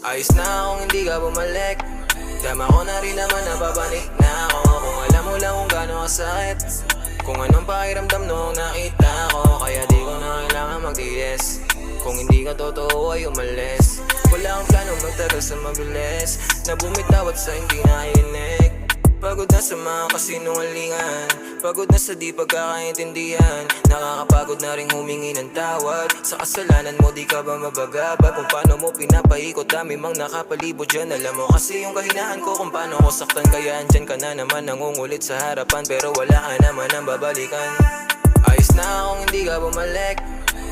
Ayos na kung hindi ka bumalik. Dama ko na rin naman nababanik na ako. Kung alam mo lang kung gano'ng kasakit, kung anong pakiramdam noong nakita ko. Kaya di ko na kailangan magtiis. Kung hindi ka totoo ay umalis. Wala akong planong magtagal sa mabilis, na bumitaw at sa hindi nakinig. Pagod na sa mga kasinungalingan, pagod na sa di pagkakaintindihan. Nakakapagod na rin humingi ng tawad. Sa kasalanan mo di ka ba mabagabag? Kung paano mo pinapaikot, dami mang nakapalibot dyan. Alam mo kasi yung kahinaan ko kung paano ko saktan. Kaya andyan ka na naman nangungulit sa harapan, pero wala ka naman ang babalikan. Ayos na kung hindi ka bumalik.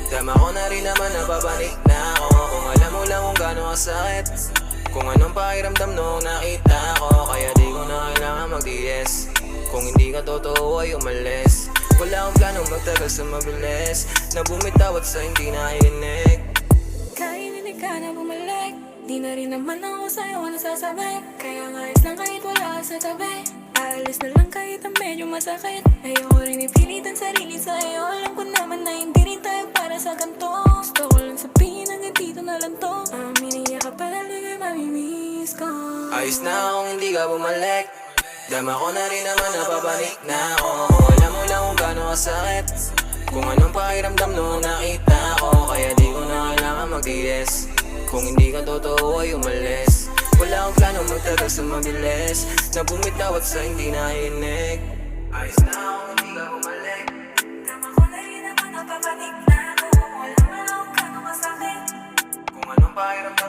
Dama ko na rin naman nababanik na ako. Kung alam mo lang kung gano'ng kasakit, kung anong pakiramdam noong nakita ko. Kaya di ko na kailangan magtiis. Kung hindi ka totoo ay umalis. Wala akong planong magtagal sa mabilis, na bumitaw at sa hindi nakikinig. Kahit hindi ka na bumalik, di na rin naman ako sa'yo nasasabi. Kaya nga ayos lang kahit wala ka sa tabi. Aalis na lang kahit ang medyo masakit. Ayoko rin ipilitan sarili sa'yo. Alam ko naman na hindi rin tayo para sa ganito. Gusto ko lang sabihin hanggang dito na lang to. Aminin ka pala ligay mamimiss ko. Ayos na kung hindi ka bumalik. Dama ko na rin naman nababanik na ako. Kung alam mo lang kung gano'ng kasakit, kung anong pakiramdam noong nakita ko. Kaya di ko na kailangan magtiis. Kung hindi ka totoo ay umalis. Wala akong planong magtagal sa mabilis, na bumitaw at sa hindi nakikinig. Ayos na kung hindi ka bumalik. Tama ko na rin naman napapanik na ako. Wala mo lang kung gano'ng masakit. Kung anong pakiramdam